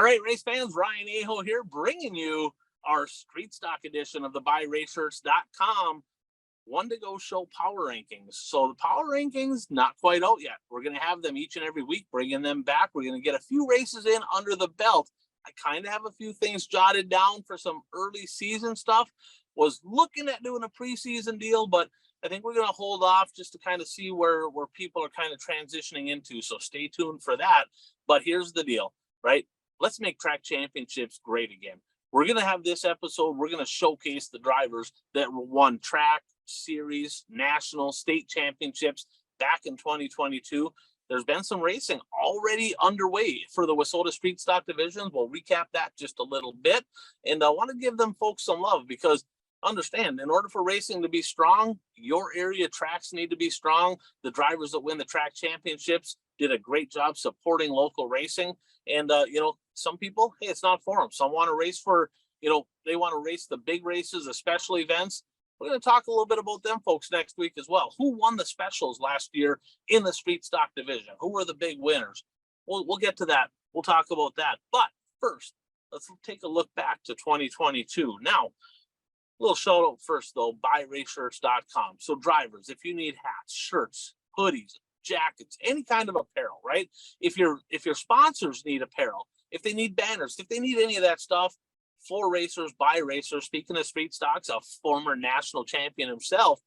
right, race fans, Ryan Aho here, bringing you our Street Stock edition of the BuyRacers.com one to go show power rankings. So the power rankings, not quite out yet. We're going to have them each and every week, bringing them back. We're going to get a few races in under the belt. I kind of have a few things jotted down for some early season stuff. Was looking at doing a preseason deal, but I think we're going to hold off just to kind of see where people are kind of transitioning into. So stay tuned for that. But here's the deal, right? Let's make track championships great again. We're going to have this episode. We're going to showcase the drivers that won track, series, national, state championships back in 2022. There's been some racing already underway for the WISSOTA Street Stock divisions. We'll recap that just a little bit. And I want to give them folks some love because understand, in order for racing to be strong, your area tracks need to be strong. The drivers that win the track championships did a great job supporting local racing. And, some people, hey, it's not for them. Some want to race for, they want to race the big races, the special events. We're going to talk a little bit about them folks next week as well. Who won the specials last year in the street stock division? Who were the big winners? We'll get to that. We'll talk about that. But first, let's take a look back to 2022. Now, a little shout out first, though, BuyRacers.com. So drivers, if you need hats, shirts, hoodies, jackets, any kind of apparel, right? If your sponsors need apparel, if they need banners, if they need any of that stuff, for racers, by racers. Speaking of street stocks, a former national champion himself,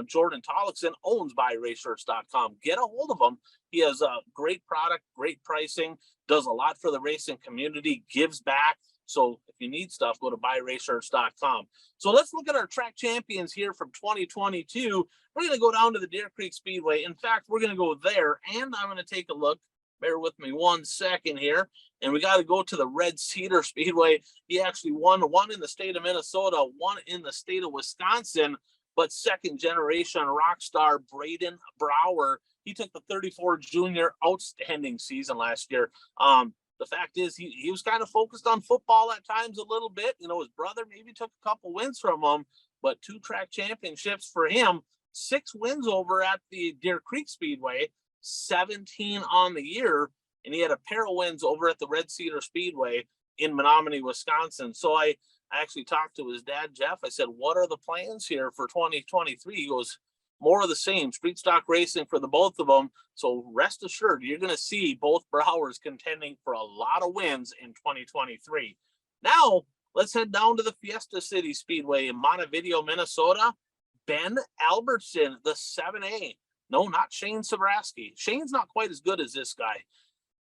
Jordan Tollickson, owns BuyRacers.com. Get a hold of him. He has a great product, great pricing, does a lot for the racing community, gives back. So if you need stuff, go to BuyRacers.com. So let's look at our track champions here from 2022. We're going to go down to the Deer Creek Speedway. In fact, we're going to go there, and I'm going to take a look. Bear with me 1 second here. And we got to go to the Red Cedar Speedway. He actually won one in the state of Minnesota, one in the state of Wisconsin, but second generation rock star Braden Brower, he took the 34 junior outstanding season last year. The fact is he was kind of focused on football at times a little bit. His brother maybe took a couple wins from him, but 2 track championships for him, 6 wins over at the Deer Creek Speedway, 17 on the year. And he had a pair of wins over at the Red Cedar Speedway in Menominee, Wisconsin. So I actually talked to his dad, Jeff. I said, what are the plans here for 2023? He goes, more of the same, street stock racing for the both of them. So rest assured, you're going to see both Browers contending for a lot of wins in 2023. Now, let's head down to the Fiesta City Speedway in Montevideo, Minnesota. Ben Albertson, the 7A. No, not Shane Sabraski. Shane's not quite as good as this guy.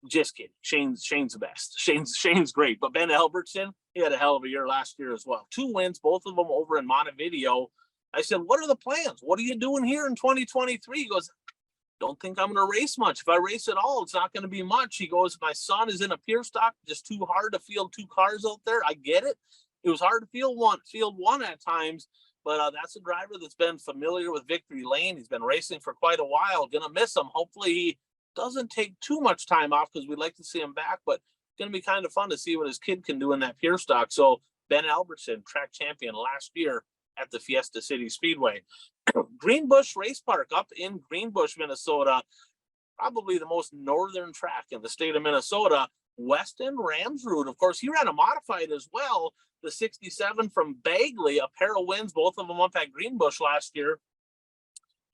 Just kidding. Shane's the best. Shane's great. But Ben Albertson, he had a hell of a year last year as well. 2 wins, both of them over in Montevideo. I said, what are the plans? What are you doing here in 2023? He goes, don't think I'm going to race much. If I race at all, it's not going to be much. He goes, my son is in a pure stock, just too hard to field 2 cars out there. I get it. It was hard to field one at times, but that's a driver that's been familiar with Victory Lane. He's been racing for quite a while. Going to miss him. Hopefully he doesn't take too much time off because we'd like to see him back, but it's going to be kind of fun to see what his kid can do in that pure stock. So Ben Albertson, track champion last year at the Fiesta City Speedway. Greenbush Race Park up in Greenbush, Minnesota, probably the most northern track in the state of Minnesota. Weston Ramsrud, of course, he ran a modified as well. The 67 from Bagley, a pair of wins, both of them up at Greenbush last year.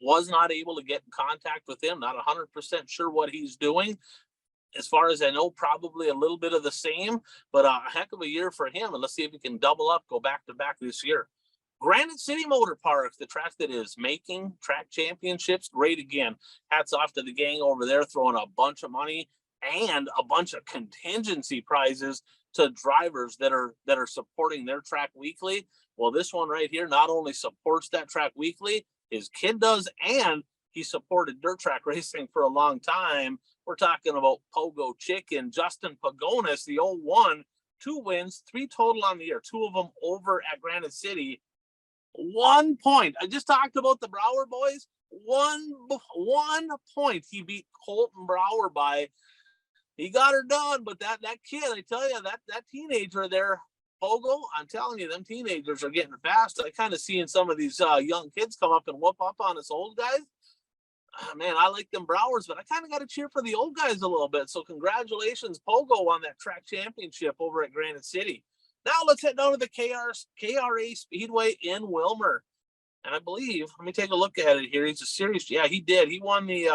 Was not able to get in contact with him. Not 100% sure what he's doing. As far as I know, probably a little bit of the same, but a heck of a year for him. And let's see if he can double up, go back to back this year. Granite City Motor Park, the track that is making track championships great again. Hats off to the gang over there, throwing a bunch of money and a bunch of contingency prizes to drivers that are supporting their track weekly. Well, this one right here not only supports that track weekly, his kid does, and he supported dirt track racing for a long time. We're talking about Pogo Chicken, Justin Pagonis, the 01, 2 wins, 3 total on the year, 2 of them over at Granite City. 1 point. I just talked about the Brower boys. One point he beat Colton Brower by. He got her done, but that kid, I tell you, that teenager there, Pogo, I'm telling you, them teenagers are getting fast. I kind of seeing some of these young kids come up and whoop up on us old guys. Man, I like them Browers, but I kind of got to cheer for the old guys a little bit. So congratulations, Pogo, on that track championship over at Granite City. Now let's head down to the KRA Speedway in Wilmer. And I believe, let me take a look at it here. He's a series. Yeah, he did. He won the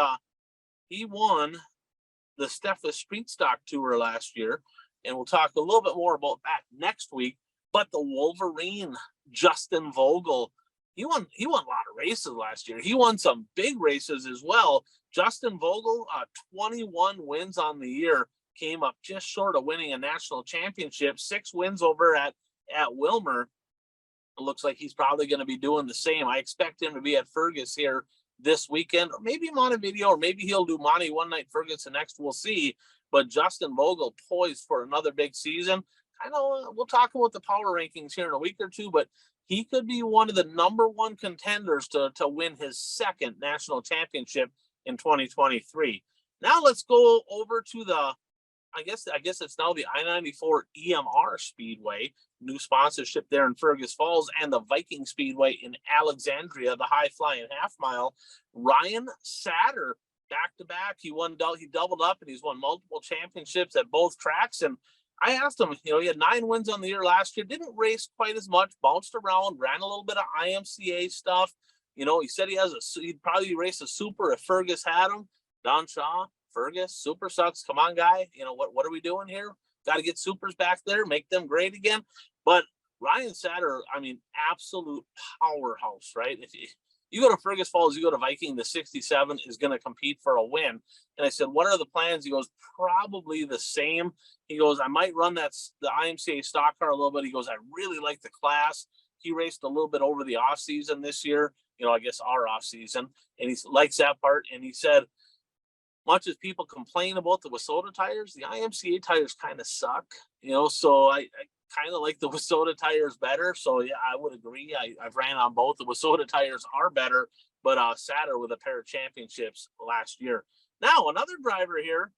WISSOTA Street Stock Tour last year. And we'll talk a little bit more about that next week. But the Wolverine, Justin Vogel, he won a lot of races last year. He won some big races as well. Justin Vogel, 21 wins on the year, came up just short of winning a national championship. 6 wins over at Wilmer. It looks like he's probably going to be doing the same. I expect him to be at Fergus here this weekend, or maybe Montevideo, or maybe he'll do Monte one night, Fergus the next. We'll see. But Justin Vogel poised for another big season. I know we'll talk about the power rankings here in a week or two, but he could be one of the number one contenders to win his second national championship in 2023. Now let's go over to the, I guess it's now the I-94 EMR Speedway, new sponsorship there in Fergus Falls, and the Viking Speedway in Alexandria, the high flying half mile. Ryan Satter, back to back, he doubled up, and he's won multiple championships at both tracks. And I asked him, he had 9 wins on the year last year, didn't race quite as much, bounced around, ran a little bit of IMCA stuff. He said he'd probably race a super if Fergus had him. Don Shaw, Fergus, super sucks. Come on, guy. What are we doing here? Got to get supers back there, make them great again. But Ryan Satter, absolute powerhouse, right? If you go to Fergus Falls, you go to Viking, the 67 is going to compete for a win. And I said, what are the plans? He goes, probably the same. He goes, I might run the IMCA stock car a little bit. He goes, I really like the class. He raced a little bit over the off season this year, I guess our off season, and he likes that part. And he said, much as people complain about the WISSOTA tires, the IMCA tires kind of suck, so I kind of like the WISSOTA tires better. So yeah, I would agree. I've ran on both. The WISSOTA tires are better, but Satter with a pair of championships last year. Now another driver here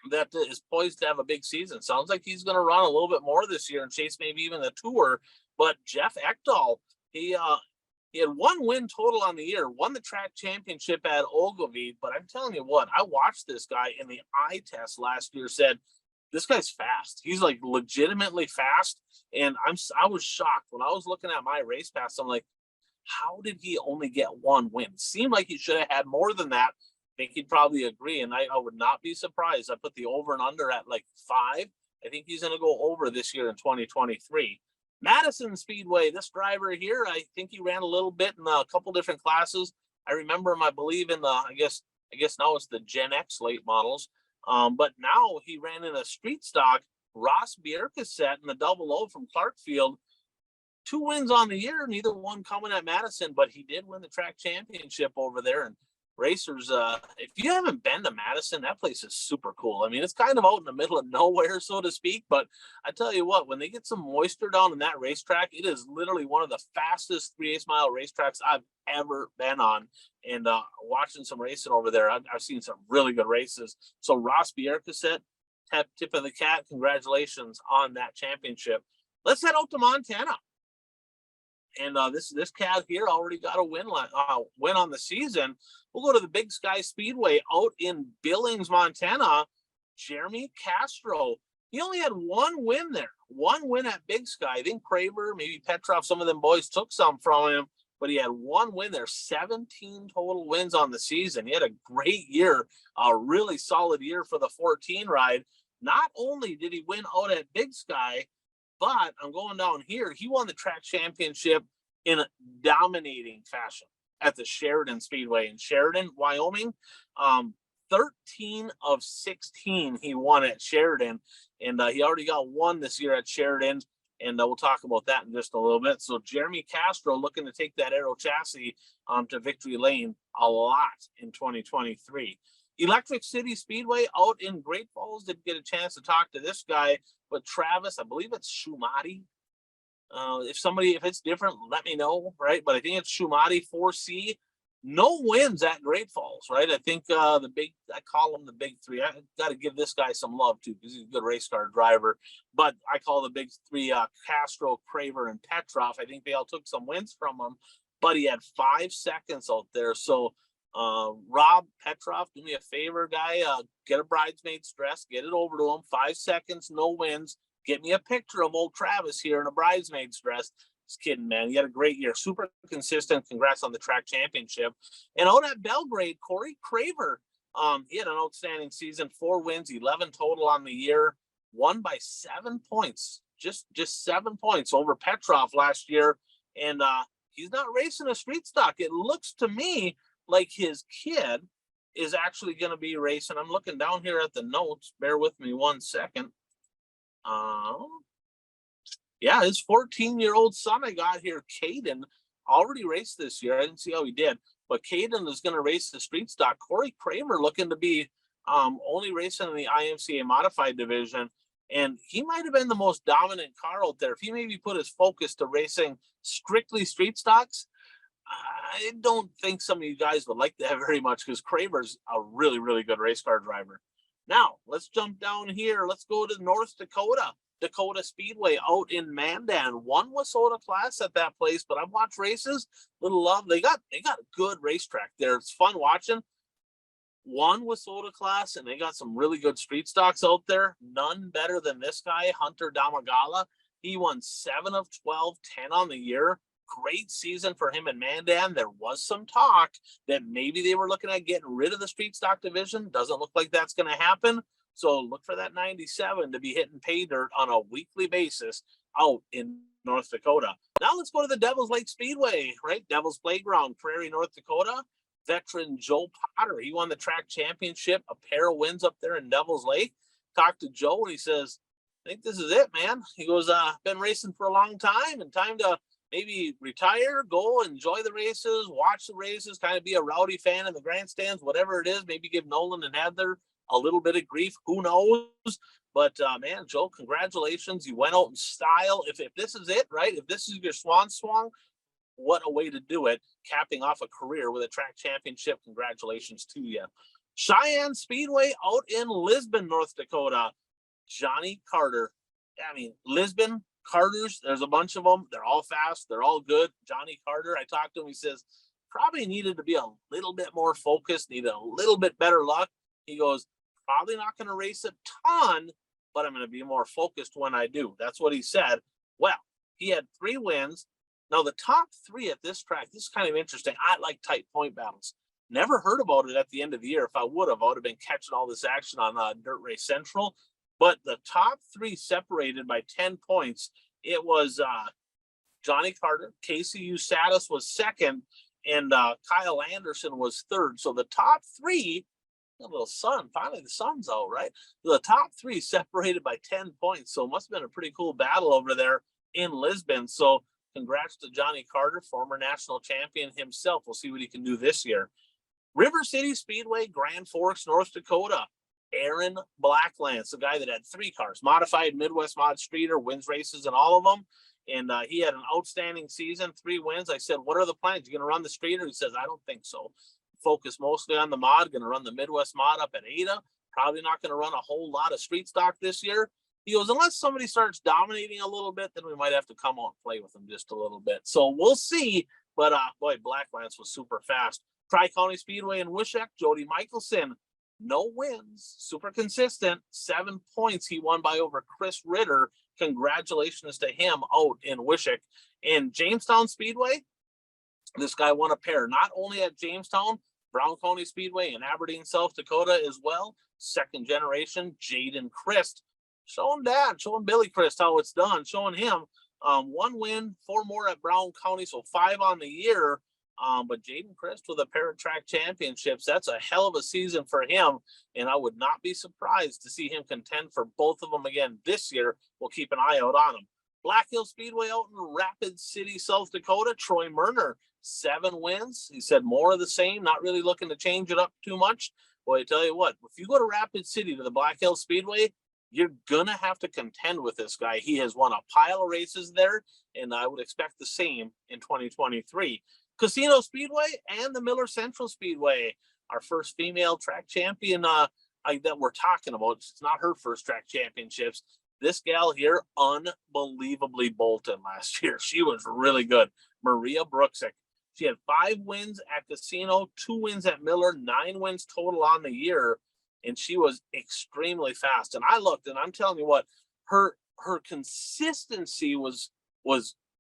that is poised to have a big season. Sounds like he's going to run a little bit more this year and chase maybe even the Tour. But Jeff Ekdahl, he had 1 win total on the year, won the track championship at Ogilvie. But I'm telling you what, I watched this guy in the eye test last year, said, this guy's fast. He's like legitimately fast. And I was shocked when I was looking at my race pass. I'm like, how did he only get 1 win? Seemed like he should have had more than that. I think he'd probably agree. And I would not be surprised. I put the over and under at like 5. I think he's going to go over this year in 2023. Madison Speedway, this driver here, I think he ran a little bit in a couple different classes. I remember him, I believe, in the, I guess now it's the Gen X late models. But now he ran in a street stock. Ross Bierkasset in the 00 from Clarkfield. 2 wins on the year, neither one coming at Madison, but he did win the track championship over there. And racers, if you haven't been to Madison, that place is super cool. It's kind of out in the middle of nowhere, so to speak, but I tell you what, when they get some moisture down in that racetrack, it is literally one of the fastest 3/8 mile racetracks I've ever been on. And watching some racing over there, I've seen some really good races. So Ross Bierkasset, tip of the cat, congratulations on that championship. Let's head out to Montana. And this cat here already got a win on the season. We'll go to the Big Sky Speedway out in Billings, Montana. Jeremy Castro. He only had 1 win there. 1 win at Big Sky. I think Craver, maybe Petrov, some of them boys took some from him, but he had 1 win there. 17 total wins on the season. He had a great year, a really solid year for the 14 ride. Not only did he win out at Big Sky, but I'm going down here. He won the track championship in a dominating fashion at the Sheridan Speedway in Sheridan, Wyoming. 13 of 16 he won at Sheridan, and he already got 1 this year at Sheridan, and we'll talk about that in just a little bit. So Jeremy Castro looking to take that Aero chassis to victory lane a lot in 2023. Electric City Speedway out in Great Falls. Didn't get a chance to talk to this guy, but Travis, I believe it's Shumati. If it's different, let me know, right? But I think it's Shumati 4C. No wins at Great Falls, right? I think I call him the big 3. I got to give this guy some love too, because he's a good race car driver. But I call the big 3 Castro, Craver, and Petrov. I think they all took some wins from him, but he had 5 seconds out there. So Rob Petroff, do me a favor, guy. Get a bridesmaid's dress, get it over to him. 5 seconds, no wins. Get me a picture of old Travis here in a bridesmaid's dress. Just kidding, man. He had a great year. Super consistent. Congrats on the track championship. And out at Belgrade, Corey Craver. He had an outstanding season. 4 wins, 11 total on the year. Won by 7 points. Just 7 points over Petrov last year. And he's not racing a street stock. It looks to me like his kid is actually going to be racing. I'm looking down here at the notes. Bear with me 1 second. Yeah, his 14-year-old son I got here, Caden, already raced this year. I didn't see how he did, but Caden is going to race the street stock. Corey Kramer looking to be only racing in the IMCA modified division, and he might have been the most dominant car out there. If he maybe put his focus to racing strictly street stocks, I don't think some of you guys would like that very much, because Kramer's a really, really good race car driver. Now, let's jump down here. Let's go to North Dakota. Dakota Speedway out in Mandan. 1 WISSOTA class at that place, but I've watched races. Little love. They got a good racetrack there. It's fun watching. 1 WISSOTA class, and they got some really good street stocks out there. None better than this guy, Hunter Damagala. He won 7 of 12, 10 on the year. Great season for him in Mandan. There was some talk that maybe they were looking at getting rid of the street stock division. Doesn't look like that's going to happen. So look for that 97 to be hitting pay dirt on a weekly basis out in North Dakota. Now let's go to the Devil's Lake Speedway, right? Devil's Playground, Prairie, North Dakota. Veteran Joe Potter, he won the track championship, a pair of wins up there in Devil's Lake. Talked to Joe and he says, I think this is it, man. He goes, been racing for a long time and time to maybe retire, go enjoy the races, watch the races, kind of be a rowdy fan in the grandstands, whatever it is, maybe give Nolan and Heather a little bit of grief, who knows? But man, Joe, congratulations. You went out in style. If this is it, right? If this is your swan song, what a way to do it, capping off a career with a track championship. Congratulations to you. Cheyenne Speedway out in Lisbon, North Dakota. Johnny Carter. I mean, Lisbon, Carters, there's a bunch of them. They're all fast. They're all good. Johnny Carter, I talked to him. He says, probably needed to be a little bit more focused, needed a little bit better luck. He goes, probably not going to race a ton, but I'm going to be more focused when I do. That's what he said. Well, he had 3 wins. Now, the top 3 at this track, this is kind of interesting. I like tight point battles. Never heard about it at the end of the year. If I would have been catching all this action on Dirt Race Central. But the top 3 separated by 10 points. It was Johnny Carter, Casey Usatis was second, and Kyle Anderson was third. So the top 3, a little sun, finally the sun's out, right? The top 3 separated by 10 points. So it must have been a pretty cool battle over there in Lisbon. So congrats to Johnny Carter, former national champion himself. We'll see what he can do this year. River City Speedway, Grand Forks, North Dakota. Aaron Blacklance, the guy that had 3 cars, modified Midwest Mod Streeter, wins races in all of them. And he had an outstanding season, 3 wins. I said, what are the plans? You going to run the Streeter? He says, I don't think so. Focus mostly on the mod, going to run the Midwest Mod up at Ada. Probably not going to run a whole lot of street stock this year. He goes, unless somebody starts dominating a little bit, then we might have to come out and play with them just a little bit. So we'll see. But boy, Blacklance was super fast. Tri-County Speedway in Wissahick, Jody Michelson. No wins, super consistent, 7 points. He won by over Chris Ritter. Congratulations to him out in Wissahick. In Jamestown Speedway, this guy won a pair, not only at Jamestown, Brown County Speedway in Aberdeen, South Dakota as well. Second generation, Jaden Christ. Showing Billy Christ how it's done, showing him 1 win, 4 more at Brown County, so 5 on the year. But Jaden Christ with a pair of track championships, that's a hell of a season for him. And I would not be surprised to see him contend for both of them again this year. We'll keep an eye out on him. Black Hill Speedway out in Rapid City, South Dakota, Troy Murner, 7 wins. He said more of the same, not really looking to change it up too much. Boy, I tell you what, if you go to Rapid City to the Black Hill Speedway, you're going to have to contend with this guy. He has won a pile of races there, and I would expect the same in 2023. Casino Speedway and the Miller Central Speedway, our first female track champion that we're talking about. It's not her first track championships. This gal here, unbelievably bolted last year. She was really good. Maria Brooksick, She had 5 wins at Casino, 2 wins at Miller, 9 wins total on the year, and she was extremely fast. And I looked, and I'm telling you what, her consistency was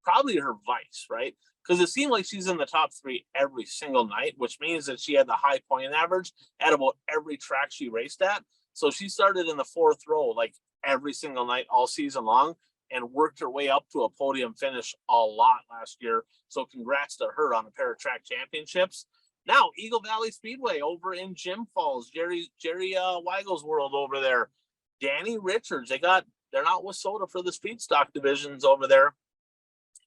probably her vice, right? Because it seemed like she's in the top 3 every single night, which means that she had the high point average at about every track she raced at. So she started in the 4th row like every single night all season long and worked her way up to a podium finish a lot last year. So congrats to her on a pair of track championships. Now, Eagle Valley Speedway over in Jim Falls, Jerry Weigel's world over there. Danny Richards, they're not WISSOTA for the street stock divisions over there.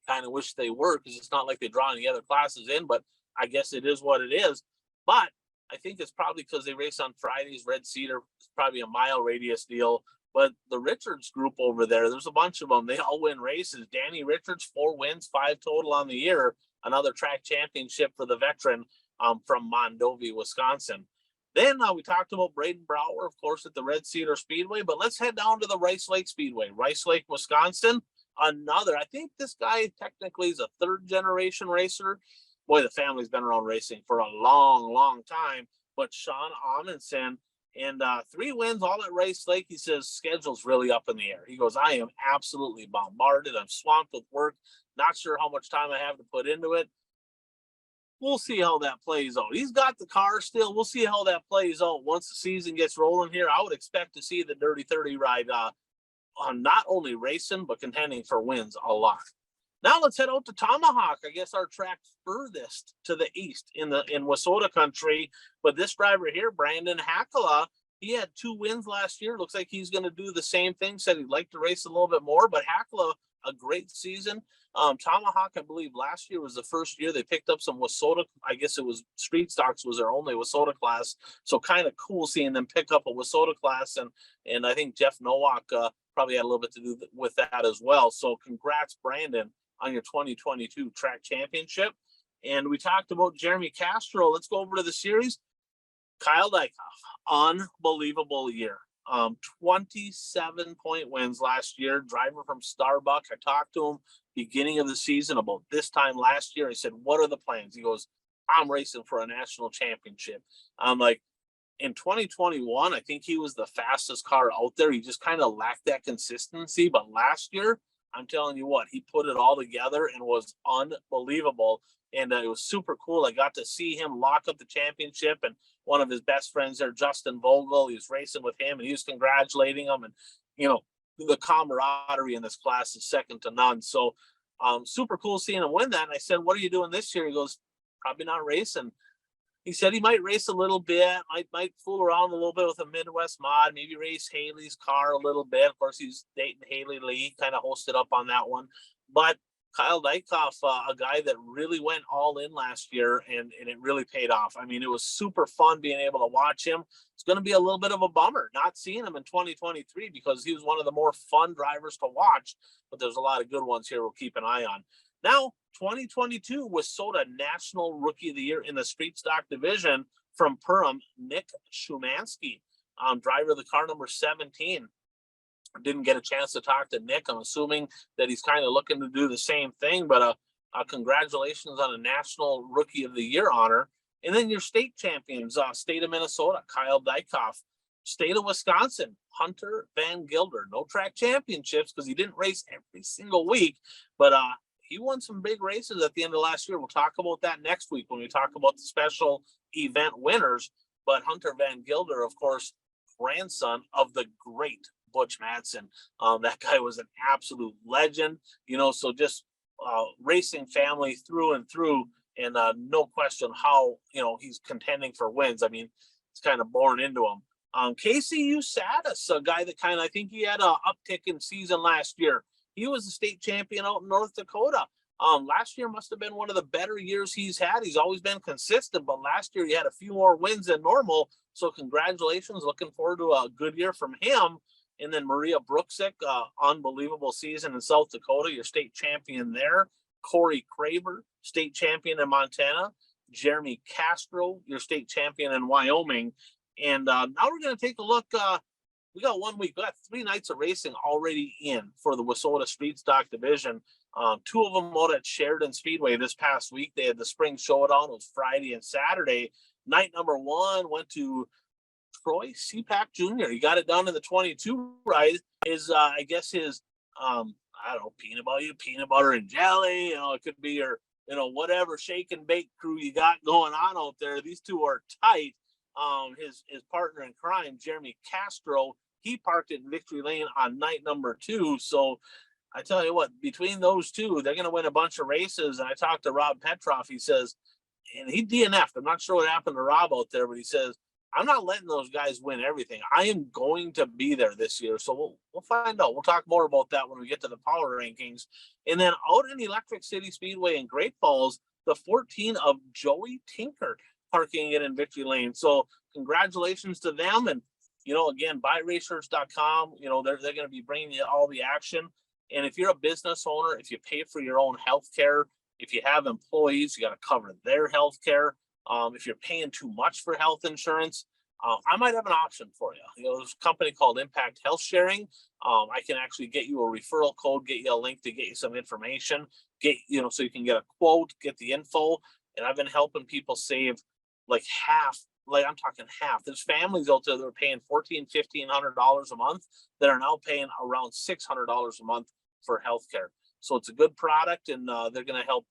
Kind of wish they were, because it's not like they draw any other classes in, but I guess it is what it is. But I think it's probably because they race on Fridays. Red Cedar, it's probably a mile radius deal. But the Richards group over there, there's a bunch of them. They all win races. Danny Richards, 4 wins, 5 total on the year. Another track championship for the veteran from Mondovi, Wisconsin. Then we talked about Braden Brower, of course, at the Red Cedar Speedway. But let's head down to the Rice Lake Speedway. Rice Lake, Wisconsin. I think this guy technically is a 3rd-generation racer. Boy, the family's been around racing for a long, long time. But Sean Amundsen, and 3 wins all at Rice Lake. He says schedule's really up in the air. He goes, I am absolutely bombarded. I'm swamped with work. Not sure how much time I have to put into it. We'll see how that plays out. He's got the car still. We'll see how that plays out once the season gets rolling here. I would expect to see the Dirty 30 ride on not only racing, but contending for wins a lot. Now let's head out to Tomahawk. I guess our track furthest to the east in WISSOTA country. But this driver here, Brandon Hakala, he had 2 wins last year. Looks like he's going to do the same thing. Said he'd like to race a little bit more. But Hakala, a great season. Tomahawk, I believe last year was the first year they picked up some WISSOTA. I guess it was Street Stocks was their only WISSOTA class. So kind of cool seeing them pick up a WISSOTA class. And I think Jeff Nowak probably had a little bit to do with that as well. So congrats, Brandon, on your 2022 track championship. And we talked about Jeremy Castro. Let's go over to the series. Kyle Dykoff, unbelievable year. 27-point wins last year. Driver from Starbuck. I talked to him beginning of the season about this time last year. I said, what are the plans? He goes, I'm racing for a national championship. I'm like, in 2021, I think he was the fastest car out there. He just kind of lacked that consistency. But last year, I'm telling you what, he put it all together and was unbelievable. And it was super cool. I got to see him lock up the championship, and one of his best friends there, Justin Vogel, he was racing with him and he was congratulating him. And, you know, the camaraderie in this class is second to none. So super cool seeing him win that. And I said, what are you doing this year? He goes, probably not racing. He said he might race a little bit, might fool around a little bit with a Midwest mod, maybe race Haley's car a little bit. Of course, he's dating Haley Lee, kind of hosted up on that one. But Kyle Dykoff, a guy that really went all in last year, and it really paid off. I mean, it was super fun being able to watch him. It's going to be a little bit of a bummer not seeing him in 2023 because he was one of the more fun drivers to watch, but there's a lot of good ones here we'll keep an eye on. Now, 2022 WISSOTA National Rookie of the Year in the Street Stock Division from Perham, Nick Shumansky, driver of the car number 17. Didn't get a chance to talk to Nick. I'm assuming that he's kind of looking to do the same thing, but congratulations on a National Rookie of the Year honor. And then your state champions, state of Minnesota, Kyle Dykoff. State of Wisconsin, Hunter Van Gilder. No track championships because he didn't race every single week, but he won some big races at the end of last year. We'll talk about that next week when we talk about the special event winners. But Hunter Van Gilder, of course, grandson of the great Butch Madsen. That guy was an absolute legend, you know, so just racing family through and through, and no question how, you know, he's contending for wins. I mean, it's kind of born into him. Casey Usadis, a guy that kind of, I think he had an uptick in season last year. He was the state champion out in North Dakota. Last year must have been one of the better years he's had. He's always been consistent, but last year he had a few more wins than normal. So congratulations. Looking forward to a good year from him. And then Maria Brooksick, unbelievable season in South Dakota, your state champion there. Corey Craver, state champion in Montana. Jeremy Castro, your state champion in Wyoming. And now we're going to take a look. We got 1 week. We got 3 nights of racing already in for the WISSOTA Street Stock Division. Two of them out at Sheridan Speedway this past week. They had the spring showdown. It was Friday and Saturday. Night number one went to Troy CPAC Jr. He got it done in the 22 ride. His, I guess his, I don't know, peanut butter and jelly. It could be your, whatever shake and bake crew you got going on out there. These two are tight. His partner in crime, Jeremy Castro, he parked it in Victory Lane on night number 2. So I tell you what, between those two, they're going to win a bunch of races. And I talked to Rob Petroff. He says, and he DNF'd. I'm not sure what happened to Rob out there, but he says, I'm not letting those guys win everything. I am going to be there this year. So we'll find out. We'll talk more about that when we get to the power rankings. And then out in Electric City Speedway in Great Falls, the 14 of Joey Tinker parking it in Victory Lane. So congratulations to them. And, again, buyresearch.com, they're going to be bringing you all the action. And if you're a business owner, if you pay for your own health care, if you have employees, you got to cover their health care. If you're paying too much for health insurance, I might have an option for you. There's a company called Impact Health Sharing. I can actually get you a referral code, get you a link to get you some information, so you can get a quote, get the info. And I've been helping people save like half. Like I'm talking half. There's families out there that are paying $1,500 a month that are now paying around $600 a month for healthcare. So it's a good product, and they're going to help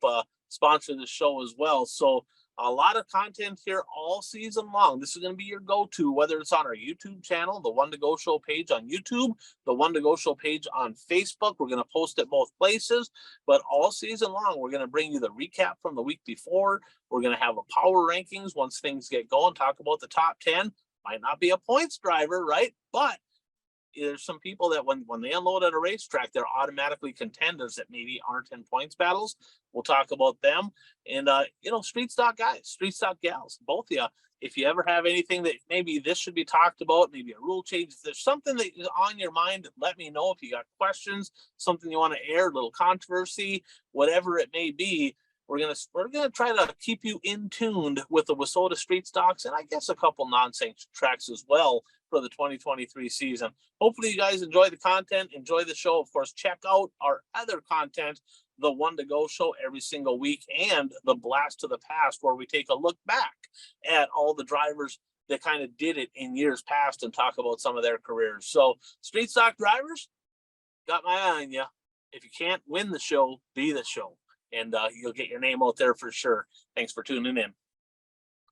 sponsor the show as well. So a lot of content here all season long. This is going to be your go-to, whether it's on our YouTube channel, the One to Go Show page on YouTube, the One to Go Show page on Facebook. We're going to post it both places, but all season long, we're going to bring you the recap from the week before. We're going to have a power rankings once things get going, talk about the top 10. Might not be a points driver, right? But there's some people that when they unload at a racetrack, they're automatically contenders that maybe aren't in points battles. We'll talk about them. And, street stock guys, street stock gals, both of you. If you ever have anything that maybe this should be talked about, maybe a rule change, if there's something that is on your mind, let me know. If you got questions, something you want to air, a little controversy, whatever it may be. We're gonna try to keep you in tuned with the WISSOTA Street Stocks, and I guess a couple non-sanctioned tracks as well for the 2023 season. Hopefully you guys enjoy the content, enjoy the show. Of course, check out our other content, the One to Go Show every single week, and the Blast to the Past, where we take a look back at all the drivers that kind of did it in years past and talk about some of their careers. So street stock drivers, got my eye on you. If you can't win the show, be the show. And you'll get your name out there for sure. Thanks for tuning in.